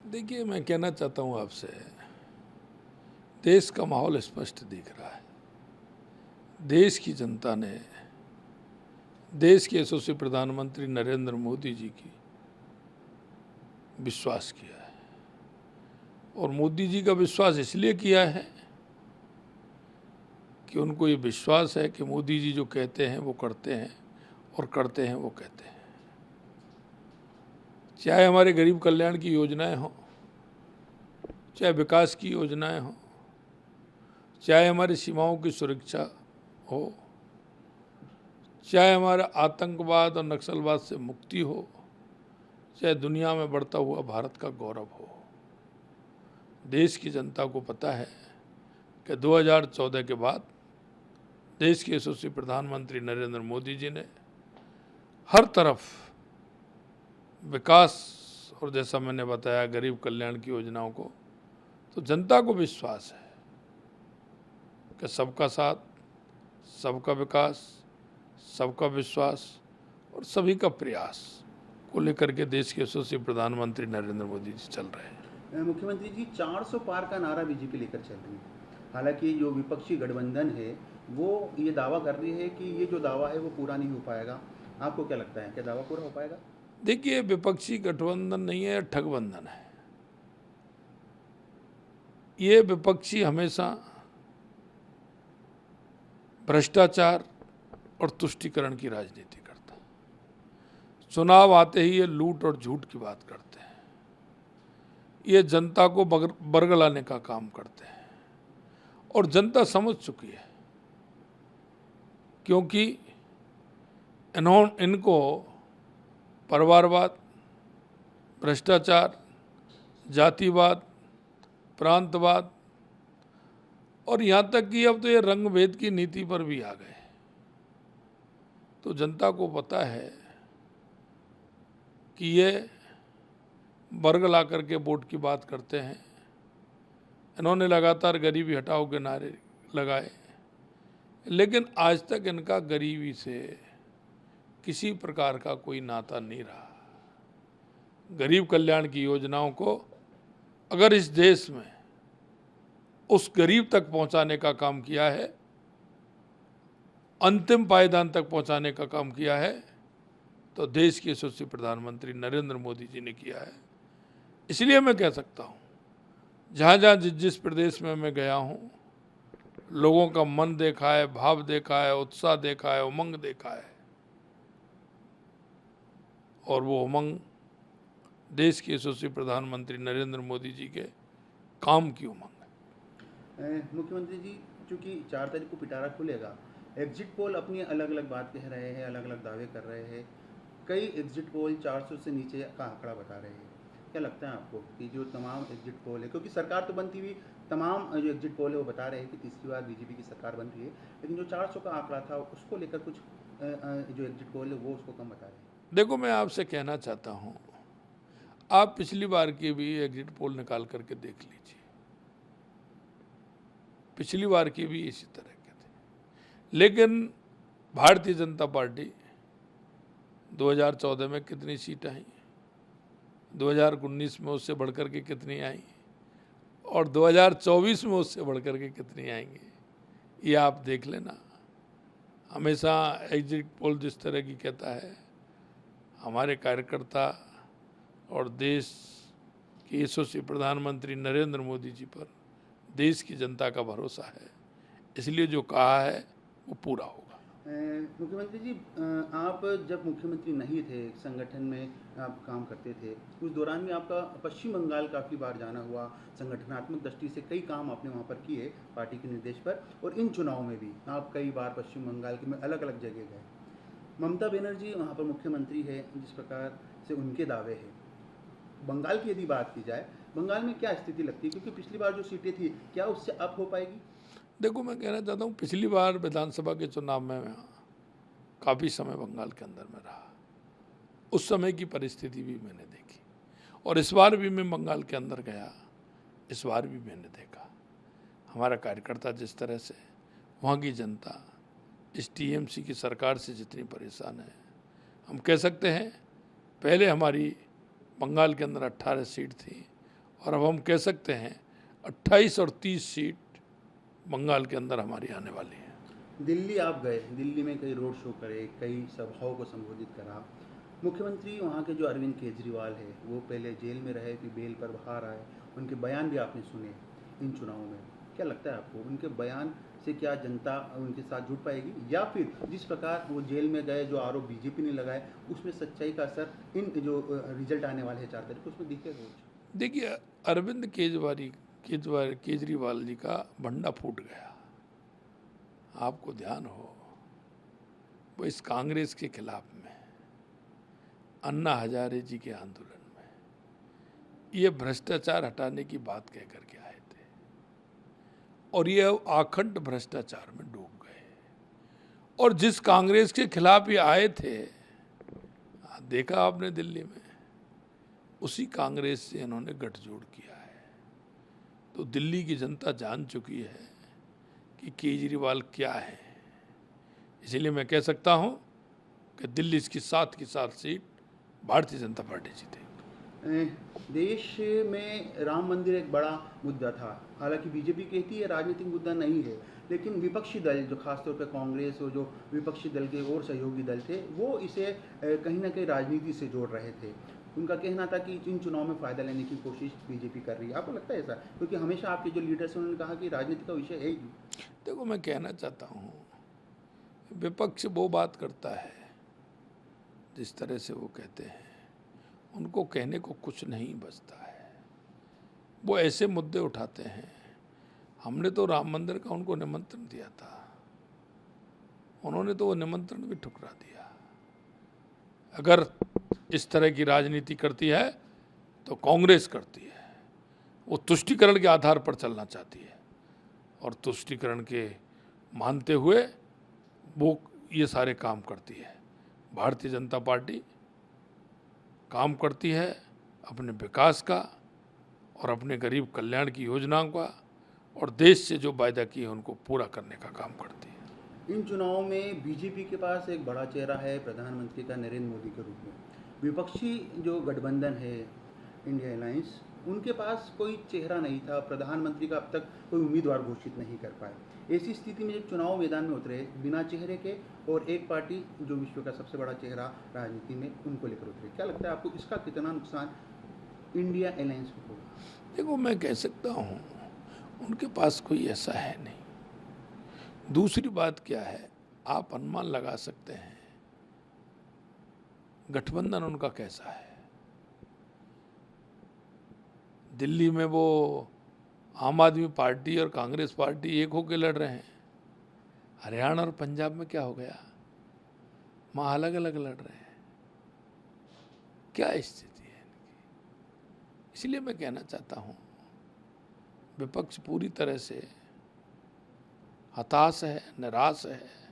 देखिए, मैं कहना चाहता हूँ आपसे, देश का माहौल स्पष्ट दिख रहा है। देश की जनता ने देश के यशस्वी प्रधानमंत्री नरेंद्र मोदी जी की विश्वास किया है, और मोदी जी का विश्वास इसलिए किया है कि उनको ये विश्वास है कि मोदी जी जो कहते हैं वो करते हैं, और करते हैं वो कहते हैं। चाहे हमारे गरीब कल्याण की योजनाएं हों, चाहे विकास की योजनाएं हों, चाहे हमारी सीमाओं की सुरक्षा हो, चाहे हमारा आतंकवाद और नक्सलवाद से मुक्ति हो, चाहे दुनिया में बढ़ता हुआ भारत का गौरव हो, देश की जनता को पता है कि 2014 के बाद देश के यशस्वी प्रधानमंत्री नरेंद्र मोदी जी ने हर तरफ विकास और जैसा मैंने बताया गरीब कल्याण की योजनाओं को, तो जनता को विश्वास है कि सबका साथ, सबका विकास, सबका विश्वास और सभी का प्रयास को लेकर के देश के यशस्वी प्रधानमंत्री नरेंद्र मोदी जी चल रहे हैं। मुख्यमंत्री जी 400 पार का नारा बीजेपी लेकर चल रही है। हालांकि जो विपक्षी गठबंधन है वो ये दावा कर रही है कि ये जो दावा है वो पूरा नहीं हो पाएगा। आपको क्या लगता है, क्या दावा पूरा हो पाएगा? देखिए, विपक्षी गठबंधन नहीं है, ठगबंधन है। ये विपक्षी हमेशा भ्रष्टाचार और तुष्टीकरण की राजनीति करता है। चुनाव आते ही ये लूट और झूठ की बात करते हैं। ये जनता को बरगलाने का काम करते हैं, और जनता समझ चुकी है, क्योंकि इनको परिवारवाद, भ्रष्टाचार, जातिवाद, प्रांतवाद और यहाँ तक कि अब तो ये रंग भेद की नीति पर भी आ गए। तो जनता को पता है कि ये वर्ग ला करके वोट की बात करते हैं। इन्होंने लगातार गरीबी हटाओ के नारे लगाए, लेकिन आज तक इनका गरीबी से किसी प्रकार का कोई नाता नहीं रहा। गरीब कल्याण की योजनाओं को अगर इस देश में उस गरीब तक पहुंचाने का काम किया है, अंतिम पायदान तक पहुंचाने का काम किया है, तो देश के यशस्वी प्रधानमंत्री नरेंद्र मोदी जी ने किया है। इसलिए मैं कह सकता हूं, जहां जहां जिस प्रदेश में मैं गया हूं, लोगों का मन देखा है, भाव देखा है, उत्साह देखा है, उमंग देखा है, और वो उमंग देश के यशस्वी प्रधानमंत्री नरेंद्र मोदी जी के काम की उमंग है। मुख्यमंत्री जी, चूंकि 4 तारीख को पिटारा खुलेगा, एग्जिट पोल अपनी अलग अलग बात कह रहे हैं, अलग अलग दावे कर रहे हैं। कई एग्जिट पोल 400 से नीचे का आंकड़ा बता रहे हैं। क्या लगता है आपको कि जो तमाम एग्जिट पोल है, क्योंकि सरकार तो बनती हुई तमाम जो एग्जिट पोल है वो बता रहे हैं कि तीसरी बार बीजेपी की सरकार बन रही है, लेकिन जो 400 का आंकड़ा था उसको लेकर कुछ जो एग्जिट पोल है वो उसको कम बता रहे हैं? देखो, मैं आपसे कहना चाहता हूं, आप पिछली बार की भी एग्जिट पोल निकाल करके देख लीजिए। पिछली बार की भी इसी तरह के थे, लेकिन भारतीय जनता पार्टी 2014 में कितनी सीट आई, 2019 में उससे बढ़कर के कितनी आई, और 2024 में उससे बढ़कर के कितनी आएंगी, ये आप देख लेना। हमेशा एग्जिट पोल जिस तरह की कहता है, हमारे कार्यकर्ता और देश के यशस्वी प्रधानमंत्री नरेंद्र मोदी जी पर देश की जनता का भरोसा है, इसलिए जो कहा है वो पूरा होगा। मुख्यमंत्री जी, आप जब मुख्यमंत्री नहीं थे, संगठन में आप काम करते थे, उस दौरान में आपका पश्चिम बंगाल काफ़ी बार जाना हुआ। संगठनात्मक दृष्टि से कई काम आपने वहाँ पर किए पार्टी के निर्देश पर, और इन चुनाव में भी आप कई बार पश्चिम बंगाल के में अलग अलग जगह गए। ममता बनर्जी वहाँ पर मुख्यमंत्री है, जिस प्रकार से उनके दावे हैं, बंगाल की यदि बात की जाए, बंगाल में क्या स्थिति लगती है? क्योंकि पिछली बार जो सीटें थी, क्या उससे अप हो पाएगी? देखो, मैं कहना चाहता हूँ, पिछली बार विधानसभा के चुनाव में मैं काफ़ी समय बंगाल के अंदर में रहा, उस समय की परिस्थिति भी मैंने देखी, और इस बार भी मैं बंगाल के अंदर गया, इस बार भी मैंने देखा हमारा कार्यकर्ता जिस तरह से, वहाँ की जनता इस टीएमसी की सरकार से जितनी परेशान है। हम कह सकते हैं, पहले हमारी बंगाल के अंदर 18 सीट थी, और अब हम कह सकते हैं 28 और 30 सीट बंगाल के अंदर हमारी आने वाली है। दिल्ली आप गए, दिल्ली में कई रोड शो करे, कई सभाओं को संबोधित करा। मुख्यमंत्री वहाँ के जो अरविंद केजरीवाल है, वो पहले जेल में रहे, फिर बेल पर बाहर आए, उनके बयान भी आपने सुने इन चुनावों में। क्या लगता है आपको, उनके बयान से क्या जनता उनके साथ जुड़ पाएगी, या फिर जिस प्रकार वो जेल में गए, जो आरोप बीजेपी ने लगाए, उसमें सच्चाई का असर इन जो रिजल्ट आने वाले हैं 4 तारीख को, उसमें दिखेगा कुछ? देखिए, अरविंद केजरीवाल जी का भंडा फूट गया। आपको ध्यान हो, वो इस कांग्रेस के खिलाफ में, अन्ना हजारे जी के आंदोलन में ये भ्रष्टाचार हटाने की बात कह करके आए थे, और ये आखंड भ्रष्टाचार में डूब गए। और जिस कांग्रेस के खिलाफ ये आए थे, देखा आपने दिल्ली में, उसी कांग्रेस से इन्होंने गठजोड़ किया है। तो दिल्ली की जनता जान चुकी है कि केजरीवाल क्या है। इसीलिए मैं कह सकता हूं कि दिल्ली की 7 की 7 सीट भारतीय जनता पार्टी जीतेगी। देश में राम मंदिर एक बड़ा मुद्दा था। हालांकि बीजेपी कहती है राजनीतिक मुद्दा नहीं है, लेकिन विपक्षी दल, जो खासतौर पर कांग्रेस और जो विपक्षी दल के और सहयोगी दल थे, वो इसे कहीं ना कहीं राजनीति से जोड़ रहे थे। उनका कहना था कि इन चुनाव में फ़ायदा लेने की कोशिश बीजेपी कर रही है। आपको लगता है ऐसा? क्योंकि हमेशा आपके जो लीडर्स हैं उन्होंने कहा कि राजनीति का विषय है ही। देखो, मैं कहना चाहता हूँ, विपक्ष वो बात करता है जिस तरह से वो कहते हैं, उनको कहने को कुछ नहीं बचता है। वो ऐसे मुद्दे उठाते हैं। हमने तो राम मंदिर का उनको निमंत्रण दिया था, उन्होंने तो वो निमंत्रण भी ठुकरा दिया। अगर इस तरह की राजनीति करती है तो कांग्रेस करती है। वो तुष्टीकरण के आधार पर चलना चाहती है, और तुष्टीकरण के मानते हुए वो ये सारे काम करती है। भारतीय जनता पार्टी काम करती है अपने विकास का और अपने गरीब कल्याण की योजनाओं का, और देश से जो वायदा किए उनको पूरा करने का काम करती है। इन चुनावों में बीजेपी के पास एक बड़ा चेहरा है प्रधानमंत्री का, नरेंद्र मोदी के रूप में। विपक्षी जो गठबंधन है, इंडिया अलायंस, उनके पास कोई चेहरा नहीं था, प्रधानमंत्री का अब तक कोई उम्मीदवार घोषित नहीं कर पाए। ऐसी स्थिति में जब चुनाव मैदान में उतरे बिना चेहरे के, और एक पार्टी जो विश्व का सबसे बड़ा चेहरा राजनीति में, उनको लेकर उतरे, क्या लगता है आपको, इसका कितना नुकसान इंडिया अलायंस को होगा? देखो, मैं कह सकता हूँ उनके पास कोई ऐसा है नहीं। दूसरी बात क्या है, आप अनुमान लगा सकते हैं गठबंधन उनका कैसा है। दिल्ली में वो आम आदमी पार्टी और कांग्रेस पार्टी एक होकर लड़ रहे हैं। हरियाणा और पंजाब में क्या हो गया, वहाँ अलग अलग लड़ रहे हैं। क्या स्थिति है इनकी? इसलिए मैं कहना चाहता हूँ, विपक्ष पूरी तरह से हताश है, निराश है।